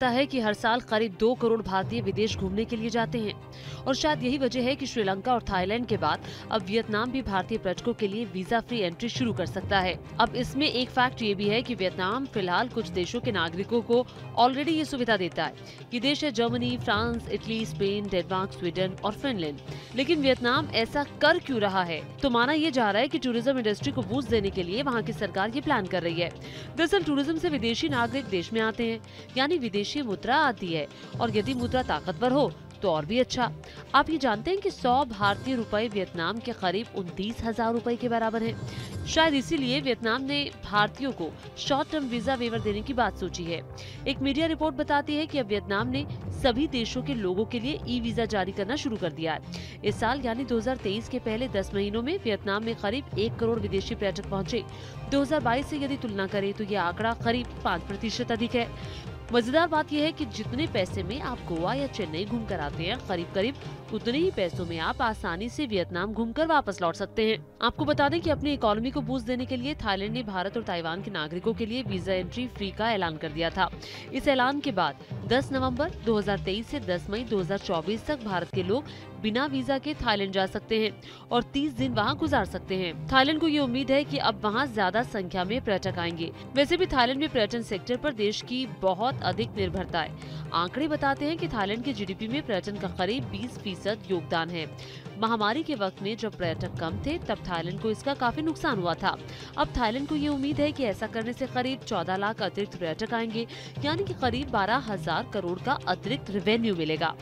है कि हर साल करीब 2 करोड़ भारतीय विदेश घूमने के लिए जाते हैं और शायद यही वजह है कि श्रीलंका और थाईलैंड के बाद अब वियतनाम भी भारतीय पर्यटकों के लिए वीजा फ्री एंट्री शुरू कर सकता है। अब इसमें एक फैक्ट ये भी है कि वियतनाम फिलहाल कुछ देशों के नागरिकों को ऑलरेडी ये सुविधा देता है। ये देश है Germany, France, Italy, Spain, Denmark, Sweden और फिनलैंड। लेकिन वियतनाम ऐसा कर क्यों रहा है? तो माना यह जा रहा है कि टूरिज्म इंडस्ट्री को बूस्ट देने के लिए वहाँ की सरकार ये प्लान कर रही है। दरअसल टूरिज्म से विदेशी नागरिक देश में आते हैं, यानी विदेशी मुद्रा आती है, और यदि मुद्रा ताकतवर हो तो और भी अच्छा। आप ये जानते हैं कि 100 भारतीय रुपए वियतनाम के करीब 29,000 रुपए के बराबर हैं। शायद इसीलिए वियतनाम ने भारतीयों को शॉर्ट टर्म वीजा वेवर देने की बात सोची है। एक मीडिया रिपोर्ट बताती है कि अब वियतनाम ने सभी देशों के लोगों के लिए ई वीजा जारी करना शुरू कर दिया है। इस साल यानी 2023 के पहले 10 महीनों में वियतनाम में करीब 1 करोड़ विदेशी पर्यटक पहुँचे। 2022 से यदि तुलना करें तो ये आंकड़ा करीब 5% अधिक है। मजेदार बात यह है कि जितने पैसे में आप गोवा या चेन्नई घूम कर आते हैं, करीब करीब उतने ही पैसों में आप आसानी से वियतनाम घूमकर वापस लौट सकते हैं। आपको बता दें कि अपनी इकोनॉमी को बूस्ट देने के लिए थाईलैंड ने भारत और ताइवान के नागरिकों के लिए वीजा एंट्री फ्री का ऐलान कर दिया था। इस ऐलान के बाद 10 नवंबर 2023 से 10 मई 2024 तक भारत के लोग बिना वीजा के थाईलैंड जा सकते हैं और 30 दिन वहां गुजार सकते हैं। थाईलैंड को ये उम्मीद है कि अब वहां ज्यादा संख्या में पर्यटक आएंगे। वैसे भी थाईलैंड में पर्यटन सेक्टर पर देश की बहुत अधिक निर्भरता है। आंकड़े बताते हैं कि थाईलैंड के जीडीपी में पर्यटन का करीब 20% योगदान है। महामारी के वक्त में जब पर्यटक कम थे तब थाईलैंड को इसका काफी नुकसान हुआ था। अब थाईलैंड को ये उम्मीद है कि ऐसा करने से करीब 14 लाख अतिरिक्त पर्यटक आएंगे, यानी कि करीब 12,000 करोड़ का अतिरिक्त रेवेन्यू मिलेगा।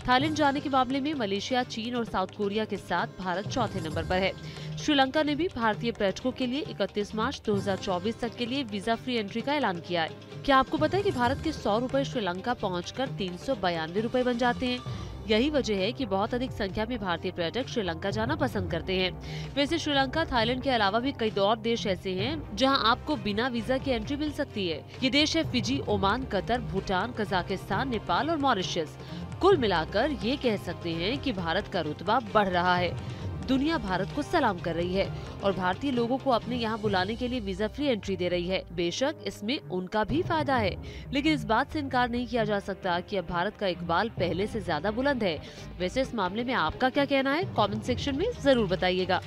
थाईलैंड जाने के मामले में मलेशिया, चीन और साउथ कोरिया के साथ भारत चौथे नंबर पर है। श्रीलंका ने भी भारतीय पर्यटकों के लिए 31 मार्च 2024 तक के लिए वीजा फ्री एंट्री का ऐलान किया है। क्या आपको पता है कि भारत के 100 रुपए श्रीलंका पहुंचकर 392 रुपए बन जाते हैं? यही वजह है कि बहुत अधिक संख्या में भारतीय पर्यटक श्रीलंका जाना पसंद करते हैं। वैसे श्रीलंका, थाईलैंड के अलावा भी कई और देश ऐसे हैं जहां आपको बिना वीजा की एंट्री मिल सकती है। ये देश है Fiji, Oman, Qatar, Bhutan, Kazakhstan, Nepal और मॉरिशस। कुल मिलाकर ये कह सकते हैं कि भारत का रुतबा बढ़ रहा है। दुनिया भारत को सलाम कर रही है और भारतीय लोगों को अपने यहाँ बुलाने के लिए वीजा फ्री एंट्री दे रही है। बेशक इसमें उनका भी फायदा है, लेकिन इस बात से इनकार नहीं किया जा सकता कि अब भारत का इकबाल पहले से ज्यादा बुलंद है। वैसे इस मामले में आपका क्या कहना है? कमेंट सेक्शन में जरूर बताइएगा।